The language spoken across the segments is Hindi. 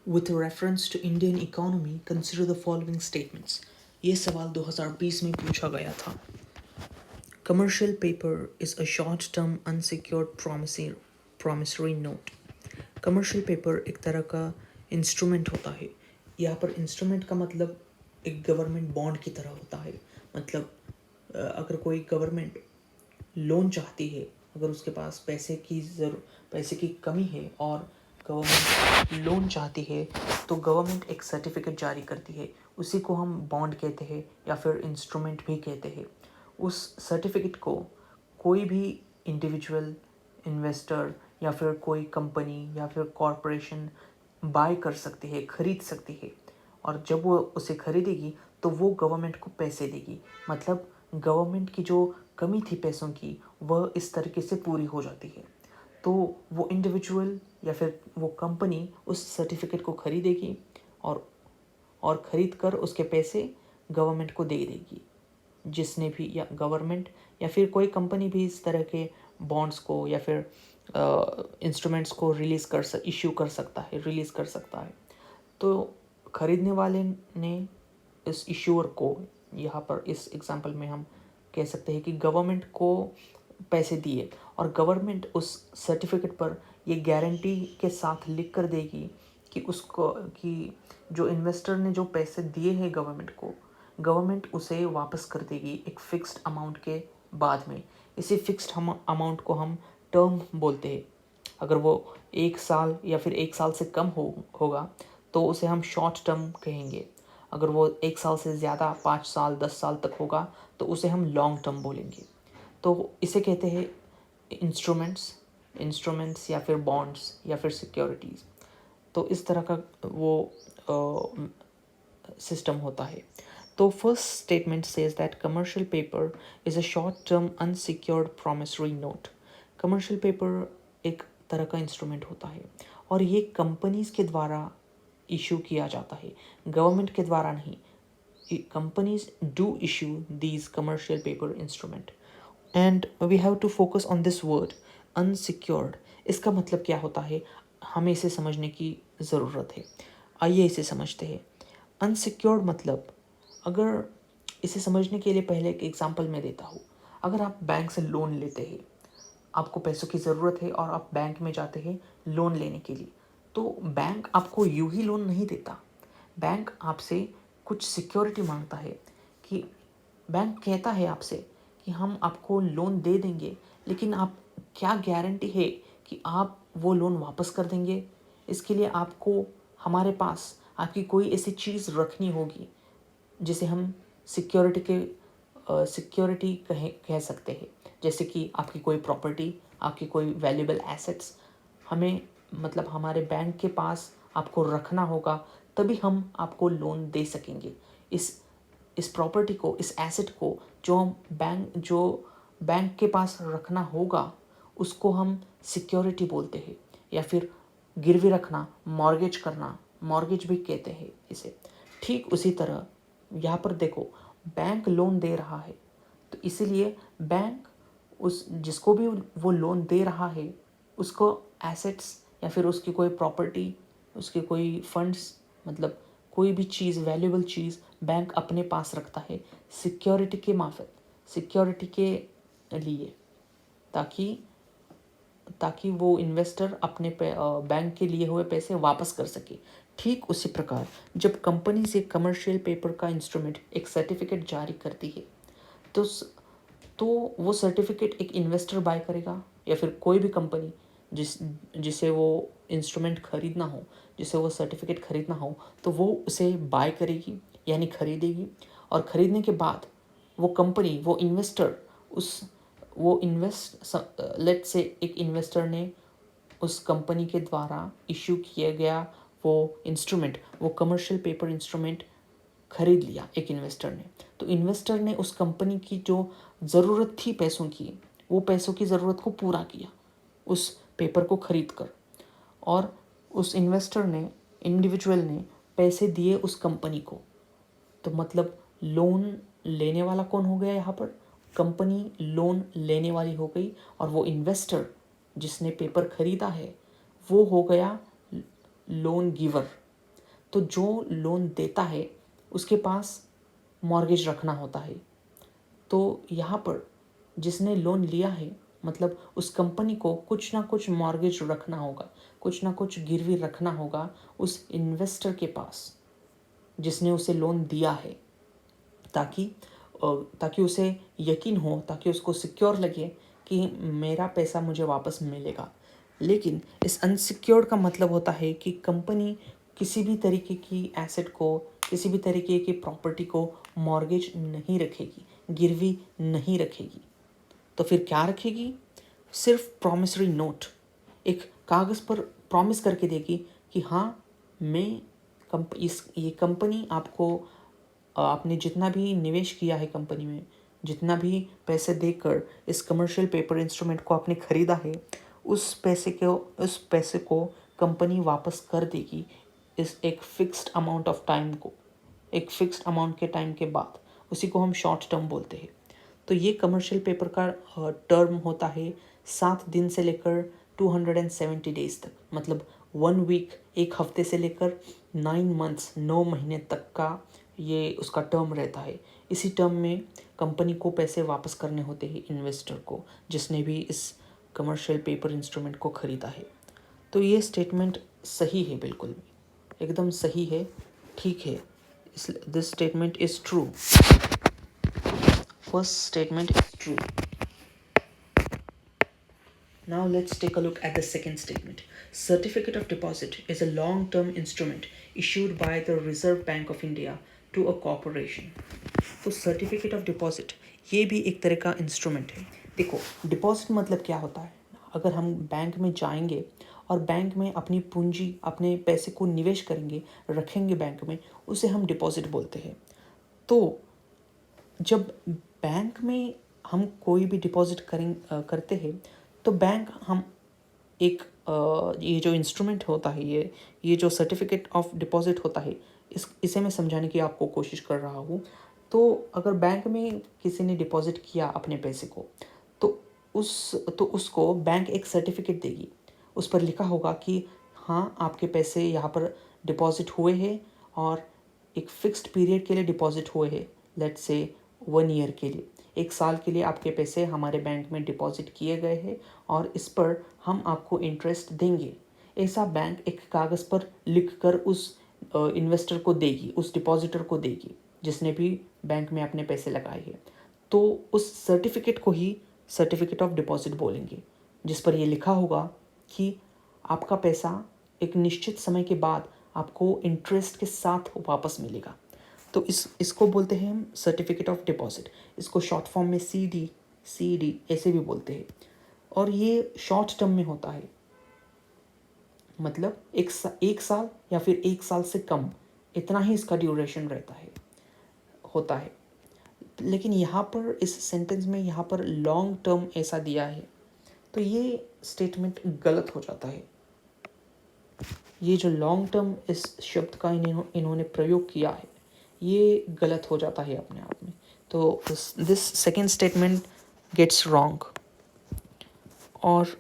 With reference to Indian economy, consider the following statements. ये सवाल 2020 में पूछा गया था. Commercial paper is a short-term unsecured promissory note. Commercial paper एक तरह का इंस्ट्रूमेंट होता है. यहाँ पर इंस्ट्रूमेंट का मतलब एक गवर्नमेंट बॉन्ड की तरह होता है. मतलब अगर कोई गवर्नमेंट लोन चाहती है, अगर उसके पास पैसे की कमी है और गवर्नमेंट लोन चाहती है, तो गवर्नमेंट एक सर्टिफिकेट जारी करती है. उसी को हम बॉन्ड कहते हैं या फिर इंस्ट्रूमेंट भी कहते हैं. उस सर्टिफिकेट को कोई भी इंडिविजुअल इन्वेस्टर या फिर कोई कंपनी या फिर कॉरपोरेशन बाय कर सकती है, खरीद सकती है. और जब वो उसे खरीदेगी तो वो गवर्नमेंट को पैसे देगी. मतलब गवर्नमेंट की जो कमी थी पैसों की, वह इस तरीके से पूरी हो जाती है. तो वो इंडिविजुअल या फिर वो कंपनी उस सर्टिफिकेट को खरीदेगी और ख़रीद कर उसके पैसे गवर्नमेंट को दे देगी. जिसने भी, या गवर्नमेंट या फिर कोई कंपनी भी इस तरह के बॉन्ड्स को या फिर इंस्ट्रूमेंट्स को इश्यू कर सकता है, रिलीज़ कर सकता है. तो खरीदने वाले ने इस इश्यूअर को, यहाँ पर इस एग्जांपल में हम कह सकते हैं कि गवर्नमेंट को पैसे दिए और गवर्नमेंट उस सर्टिफिकेट पर ये गारंटी के साथ लिख कर देगी कि जो इन्वेस्टर ने जो पैसे दिए हैं गवर्नमेंट को, गवर्नमेंट उसे वापस कर देगी एक फ़िक्स्ड अमाउंट के बाद में. इसी फ़िक्स्ड अमाउंट को हम टर्म बोलते हैं. अगर वो 1 साल या फिर 1 साल से कम होगा तो उसे हम शॉर्ट टर्म कहेंगे. अगर वो 1 साल से ज़्यादा 5 साल 10 साल तक होगा तो उसे हम लॉन्ग टर्म बोलेंगे. तो इसे कहते हैं इंस्ट्रूमेंट्स या फिर बॉन्ड्स या फिर सिक्योरिटीज़. तो इस तरह का वो सिस्टम होता है. तो first statement says that commercial paper is a short term unsecured promissory note. Commercial paper एक तरह का इंस्ट्रूमेंट होता है और ये कंपनीज के द्वारा इशू किया जाता है, गवर्नमेंट के द्वारा नहीं. Companies do issue these commercial paper instrument. And we have to focus on this word unsecured. इसका मतलब क्या होता है, हमें इसे समझने की ज़रूरत है. आइए इसे समझते हैं. अनसिक्योर्ड मतलब, अगर इसे समझने के लिए पहले एक एग्जांपल मैं देता हूँ. अगर आप बैंक से लोन लेते हैं, आपको पैसों की ज़रूरत है और आप बैंक में जाते हैं लोन लेने के लिए, तो बैंक आपको यूं ही लोन नहीं देता. बैंक आपसे कुछ सिक्योरिटी मांगता है. कि बैंक कहता है आपसे कि हम आपको लोन दे देंगे, लेकिन आप क्या गारंटी है कि आप वो लोन वापस कर देंगे. इसके लिए आपको हमारे पास आपकी कोई ऐसी चीज़ रखनी होगी जिसे हम सिक्योरिटी कह सकते हैं. जैसे कि आपकी कोई प्रॉपर्टी, आपकी कोई वैल्यूएबल एसेट्स, हमें मतलब हमारे बैंक के पास आपको रखना होगा, तभी हम आपको लोन दे सकेंगे. इस प्रॉपर्टी को, इस एसेट को जो बैंक के पास रखना होगा, उसको हम सिक्योरिटी बोलते हैं. या फिर गिरवी रखना, मॉर्गेज करना, मॉर्गेज भी कहते हैं इसे. ठीक उसी तरह यहाँ पर देखो, बैंक लोन दे रहा है, तो इसीलिए बैंक जिसको भी वो लोन दे रहा है, उसको एसेट्स या फिर उसकी कोई प्रॉपर्टी, उसके कोई फंड्स, मतलब कोई भी चीज़, वैल्यूएबल चीज़ बैंक अपने पास रखता है सिक्योरिटी के मार्फत, सिक्योरिटी के लिए, ताकि वो इन्वेस्टर अपने बैंक के लिए हुए पैसे वापस कर सके. ठीक उसी प्रकार जब कंपनी से कमर्शियल पेपर का इंस्ट्रूमेंट एक सर्टिफिकेट जारी करती है, तो वो सर्टिफिकेट एक इन्वेस्टर बाय करेगा या फिर कोई भी कंपनी जिसे वो इंस्ट्रूमेंट खरीदना हो, जिसे वो सर्टिफिकेट खरीदना हो, तो वो उसे बाय करेगी यानी खरीदेगी. और ख़रीदने के बाद वो कंपनी, लेट्स से एक इन्वेस्टर ने उस कंपनी के द्वारा इश्यू किया गया वो इंस्ट्रूमेंट, वो कमर्शियल पेपर इंस्ट्रूमेंट खरीद लिया एक इन्वेस्टर ने. तो इन्वेस्टर ने उस कंपनी की जो ज़रूरत थी पैसों की, वो पैसों की ज़रूरत को पूरा किया उस पेपर को खरीद कर. और उस इंडिविजुअल ने पैसे दिए उस कंपनी को. तो मतलब लोन लेने वाला कौन हो गया यहाँ पर, कंपनी लोन लेने वाली हो गई, और वो इन्वेस्टर जिसने पेपर खरीदा है वो हो गया लोन गिवर. तो जो लोन देता है उसके पास मॉर्गेज रखना होता है। तो यहाँ पर जिसने लोन लिया है मतलब उस कंपनी को कुछ ना कुछ मॉर्गेज रखना होगा, कुछ ना कुछ गिरवी रखना होगा उस इन्वेस्टर के पास जिसने उसे लोन दिया है, ताकि ताकि उसे यकीन हो, ताकि उसको सिक्योर लगे कि मेरा पैसा मुझे वापस मिलेगा। लेकिन इस अनसिक्योर्ड का मतलब होता है कि कंपनी किसी भी तरीके की एसेट को, किसी भी तरीके की प्रॉपर्टी को मॉर्गेज नहीं रखेगी, गिरवी नहीं रखेगी। तो फिर क्या रखेगी? सिर्फ प्रॉमिसरी नोट, एक कागज़ पर प्रॉमिस करके देगी कि हाँ मैं ये कंपनी आपको आपने जितना भी निवेश किया है कंपनी में, जितना भी पैसे देकर इस कमर्शियल पेपर इंस्ट्रूमेंट को आपने ख़रीदा है, उस पैसे को कंपनी वापस कर देगी इस एक फ़िक्स्ड अमाउंट ऑफ टाइम को, एक फ़िक्स्ड अमाउंट के टाइम के बाद। उसी को हम शॉर्ट टर्म बोलते हैं। तो ये कमर्शियल पेपर का टर्म होता है 7 दिन से लेकर 270 डेज़ तक, मतलब 1 वीक, एक हफ्ते से लेकर 9 मंथ्स, 9 महीने तक का ये उसका टर्म रहता है। इसी टर्म में कंपनी को पैसे वापस करने होते हैं इन्वेस्टर को, जिसने भी इस कमर्शियल पेपर इंस्ट्रूमेंट को ख़रीदा है। तो ये स्टेटमेंट सही है, बिल्कुल एकदम सही है, ठीक है। This statement is true. First statement is true. Now let's take a look at the second statement. Certificate of deposit is a long-term instrument issued by the Reserve Bank of India to a corporation. तो सर्टिफिकेट ऑफ डिपॉजिट ये भी एक तरह का इंस्ट्रूमेंट है। देखो, डिपॉजिट मतलब क्या होता है? अगर हम बैंक में जाएंगे और बैंक में अपनी पूंजी, अपने पैसे को निवेश करेंगे, रखेंगे बैंक में, उसे हम डिपॉजिट बोलते हैं। तो जब बैंक में हम कोई भी डिपॉजिट करते हैं तो बैंक हम एक ये जो इंस्ट्रूमेंट होता है, ये जो सर्टिफिकेट ऑफ डिपॉजिट होता है, इसे मैं समझाने की आपको कोशिश कर रहा हूँ। तो अगर बैंक में किसी ने डिपॉजिट किया अपने पैसे को, तो उसको बैंक एक सर्टिफिकेट देगी। उस पर लिखा होगा कि हाँ, आपके पैसे यहाँ पर डिपॉजिट हुए हैं और एक फ़िक्स्ड पीरियड के लिए डिपॉजिट हुए हैं, लेट्स से 1 ईयर के लिए, 1 साल के लिए आपके पैसे हमारे बैंक में डिपॉजिट किए गए हैं और इस पर हम आपको इंटरेस्ट देंगे। ऐसा बैंक एक कागज़ पर लिख कर उस इन्वेस्टर को देगी, उस डिपॉजिटर को देगी जिसने भी बैंक में अपने पैसे लगाए हैं। तो उस सर्टिफिकेट को ही सर्टिफिकेट ऑफ डिपॉजिट बोलेंगे, जिस पर यह लिखा होगा कि आपका पैसा एक निश्चित समय के बाद आपको इंटरेस्ट के साथ वापस मिलेगा। तो इसको बोलते हैं हम सर्टिफिकेट ऑफ डिपॉजिट। इसको शॉर्ट फॉर्म में CD ऐसे भी बोलते हैं। और ये शॉर्ट टर्म में होता है, मतलब एक साल या फिर 1 साल से कम, इतना ही इसका ड्यूरेशन होता है। लेकिन यहाँ पर इस सेंटेंस में यहाँ पर लॉन्ग टर्म ऐसा दिया है, तो ये स्टेटमेंट गलत हो जाता है। ये जो लॉन्ग टर्म इस शब्द का इन्होंने प्रयोग किया है, ये गलत हो जाता है अपने आप में। तो this second statement gets wrong. और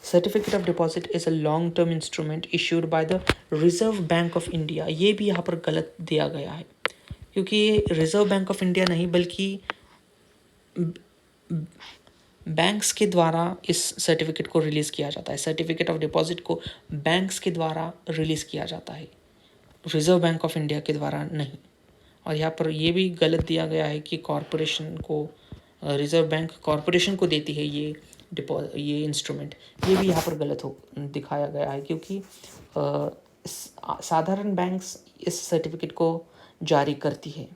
certificate of deposit is a long term instrument issued by the Reserve Bank of India, ये भी यहाँ पर गलत दिया गया है, क्योंकि ये रिजर्व बैंक ऑफ इंडिया नहीं बल्कि बैंक्स के द्वारा इस सर्टिफिकेट को रिलीज़ किया जाता है। सर्टिफिकेट ऑफ डिपॉजिट को बैंक्स के द्वारा रिलीज़ किया जाता है, रिजर्व बैंक ऑफ इंडिया के द्वारा नहीं। और यहाँ पर यह भी गलत दिया गया है कि कॉरपोरेशन को, रिजर्व बैंक कॉरपोरेशन को देती है ये इंस्ट्रूमेंट, ये भी यहाँ पर गलत दिखाया गया है, क्योंकि साधारण बैंक्स इस सर्टिफिकेट को जारी करती है,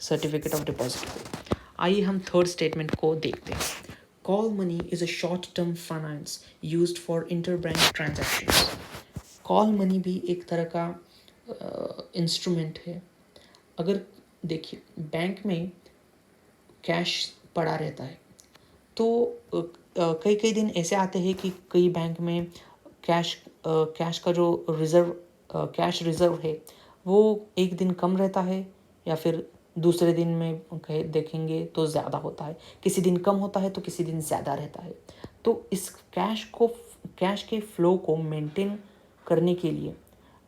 सर्टिफिकेट ऑफ डिपॉजिट को। आइए हम थर्ड स्टेटमेंट को देखते हैं। Call money is a short term finance used for interbank transactions. Call money भी एक तरह का इंस्ट्रूमेंट है। अगर देखिए, बैंक में कैश पड़ा रहता है, तो कई दिन ऐसे आते हैं कि कई बैंक में कैश का जो कैश रिज़र्व है वो एक दिन कम रहता है, या फिर दूसरे दिन में देखेंगे तो ज़्यादा होता है, किसी दिन कम होता है तो किसी दिन ज़्यादा रहता है। तो इस कैश के फ़्लो को मेंटेन करने के लिए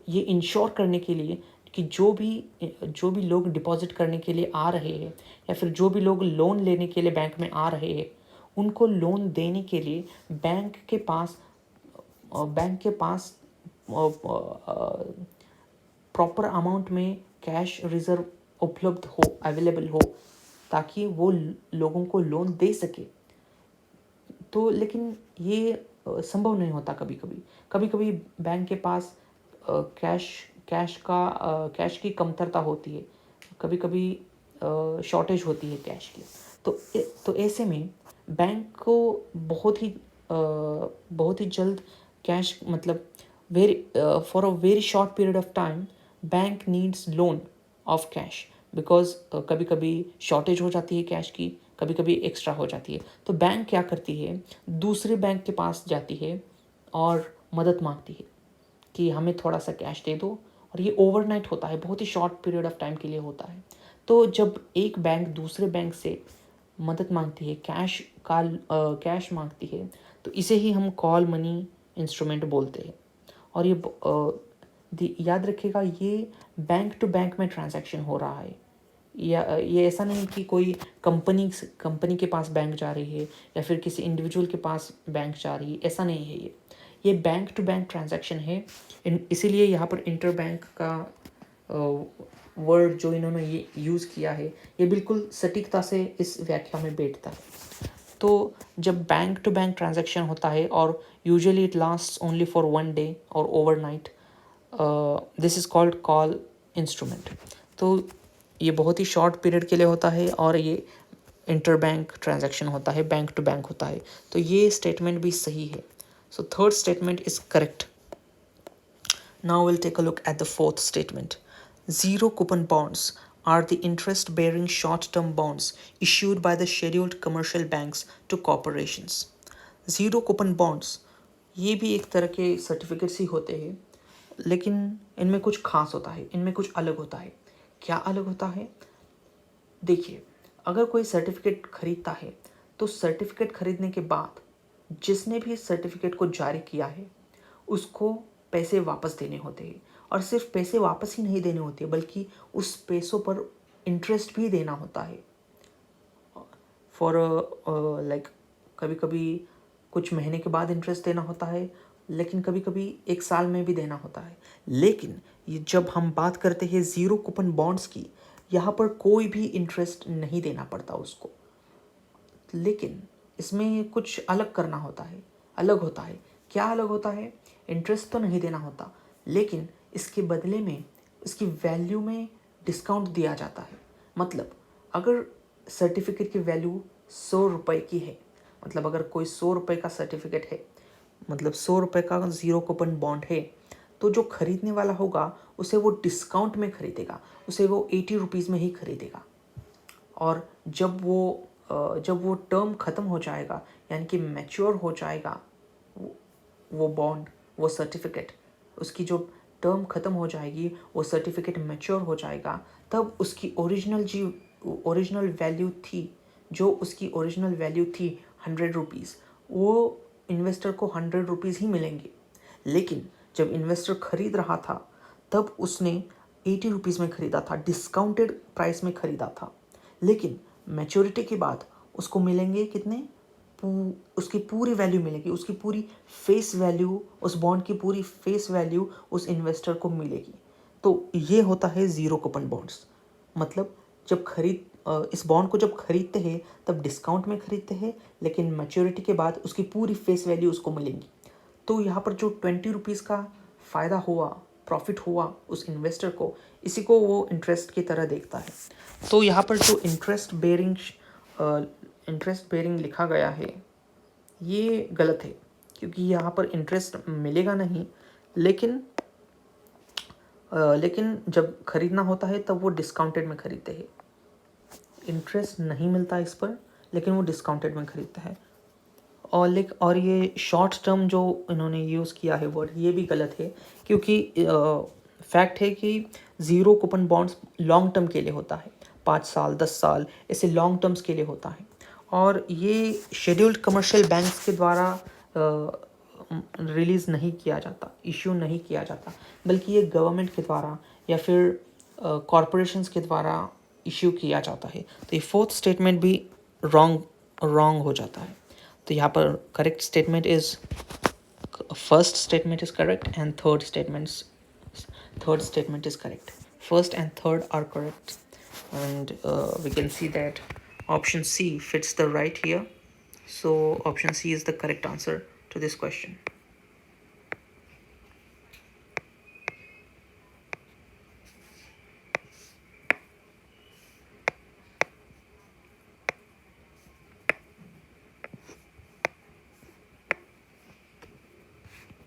ये इंश्योर करने के लिए कि जो भी लोग डिपॉजिट करने के लिए आ रहे हैं या फिर जो भी लोग लोन लेने के लिए बैंक में आ रहे हैं, उनको लोन देने के लिए बैंक के पास प्रॉपर अमाउंट में कैश रिजर्व उपलब्ध हो, अवेलेबल हो, ताकि वो लोगों को लोन दे सके। तो लेकिन ये संभव नहीं होता। कभी कभी बैंक के पास कैश की कमतरता होती है, कभी कभी शॉर्टेज होती है कैश की। तो ऐसे में बैंक को बहुत ही जल्द कैश, मतलब for a very short period of time bank needs loan of cash, because कभी कभी शॉर्टेज हो जाती है कैश की, कभी कभी एक्स्ट्रा हो जाती है। तो बैंक क्या करती है, दूसरे बैंक के पास जाती है और मदद मांगती है कि हमें थोड़ा सा कैश दे दो। और ये ओवरनाइट होता है, बहुत ही शॉर्ट पीरियड ऑफ टाइम के लिए होता है। तो जब एक बैंक दूसरे बैंक से मदद मांगती है, कैश मांगती है, तो इसे ही हम कॉल मनी इंस्ट्रूमेंट बोलते हैं। और याद रखिएगा, ये बैंक टू बैंक में ट्रांजैक्शन हो रहा है। ये ऐसा नहीं कि कोई कंपनी के पास बैंक जा रही है या फिर किसी इंडिविजुअल के पास बैंक जा रही है, ऐसा नहीं है। ये बैंक टू बैंक ट्रांजैक्शन है। इसीलिए यहाँ पर इंटर बैंक का वर्ड जो इन्होंने ये यूज़ किया है, ये बिल्कुल सटीकता से इस व्याख्या में बैठता है। तो जब बैंक टू बैंक ट्रांजैक्शन होता है और usually it lasts only for 1 day और overnight, this is called call instrument. तो ये बहुत ही शॉर्ट पीरियड के लिए होता है और ये इंटर बैंक ट्रांजैक्शन होता है, बैंक टू बैंक होता है। तो ये स्टेटमेंट भी सही है। So third statement is correct. Now we'll take a look at the fourth statement. Zero coupon bonds are the interest-bearing short-term bonds issued by the scheduled commercial banks to corporations. Zero coupon bonds ये भी एक तरह के सर्टिफिकेट्स ही होते हैं, लेकिन इनमें कुछ खास होता है, इनमें कुछ अलग होता है। क्या अलग होता है? देखिए, अगर कोई सर्टिफिकेट खरीदता है तो सर्टिफिकेट खरीदने के बाद जिसने भी सर्टिफिकेट को जारी किया है उसको पैसे वापस देने होते हैं। और सिर्फ पैसे वापस ही नहीं देने होते, बल्कि उस पैसों पर इंटरेस्ट भी देना होता है। फॉर लाइक कभी कभी कुछ महीने के बाद इंटरेस्ट देना होता है, लेकिन कभी कभी 1 साल में भी देना होता है। लेकिन ये जब हम बात करते हैं ज़ीरो कूपन बॉन्ड्स की, यहाँ पर कोई भी इंटरेस्ट नहीं देना पड़ता उसको। लेकिन इसमें कुछ अलग करना होता है, अलग होता है। क्या अलग होता है? इंटरेस्ट तो नहीं देना होता, लेकिन इसके बदले में इसकी वैल्यू में डिस्काउंट दिया जाता है। मतलब अगर सर्टिफिकेट की वैल्यू 100 रुपये की है, मतलब अगर कोई 100 रुपये का सर्टिफिकेट है, मतलब 100 रुपये का ज़ीरो कूपन बॉन्ड है, तो जो खरीदने वाला होगा उसे वो डिस्काउंट में खरीदेगा, उसे वो 80 रुपीज़ में ही खरीदेगा। और जब वो टर्म ख़त्म हो जाएगा, यानी कि मैच्योर हो जाएगा वो बॉन्ड, वो सर्टिफिकेट, उसकी जो टर्म ख़त्म हो जाएगी, वो सर्टिफिकेट मैच्योर हो जाएगा, तब उसकी ओरिजिनल वैल्यू थी, जो उसकी ओरिजिनल वैल्यू थी 100 रुपीज़, वो इन्वेस्टर को 100 रुपीज़ ही मिलेंगे। लेकिन जब इन्वेस्टर खरीद रहा था तब उसने 80 रुपीज़ में ख़रीदा था, डिस्काउंटेड प्राइस में ख़रीदा था। लेकिन मैच्योरिटी के बाद उसको मिलेंगे कितने? उसकी पूरी वैल्यू मिलेगी, उसकी पूरी फेस वैल्यू, उस बॉन्ड की पूरी फेस वैल्यू उस इन्वेस्टर को मिलेगी। तो ये होता है ज़ीरो कूपन बॉन्ड्स। मतलब इस बॉन्ड को जब खरीदते हैं तब डिस्काउंट में खरीदते हैं, लेकिन मैच्योरिटी के बाद उसकी पूरी फेस वैल्यू उसको मिलेंगी। तो यहाँ पर जो 20 रुपीज़ का फ़ायदा हुआ, प्रॉफिट हुआ उस इन्वेस्टर को, इसी को वो इंटरेस्ट की तरह देखता है। तो यहाँ पर जो इंटरेस्ट बेरिंग लिखा गया है ये गलत है, क्योंकि यहाँ पर इंटरेस्ट मिलेगा नहीं, लेकिन जब खरीदना होता है तब वो डिस्काउंटेड में खरीदते हैं। इंटरेस्ट नहीं मिलता इस पर, लेकिन वो डिस्काउंटेड में खरीदता है। और ये शॉर्ट टर्म जो इन्होंने यूज़ किया है वर्ड, ये भी गलत है, क्योंकि फैक्ट है कि zero coupon bonds long term के लिए होता है, 5 साल 10 साल ऐसे लॉन्ग टर्म्स के लिए होता है। और ये शेड्यूल्ड कमर्शियल बैंक्स के द्वारा रिलीज़ नहीं किया जाता, इश्यू नहीं किया जाता, बल्कि ये गवर्नमेंट के द्वारा या फिर कॉरपोरेशंस के द्वारा इश्यू किया जाता है। तो ये फोर्थ स्टेटमेंट भी रॉन्ग हो जाता है। तो यहाँ पर correct statement is first statement is correct and third statement is correct. First and third are correct, and we can see that option C fits the right here. So option C is the correct answer to this question.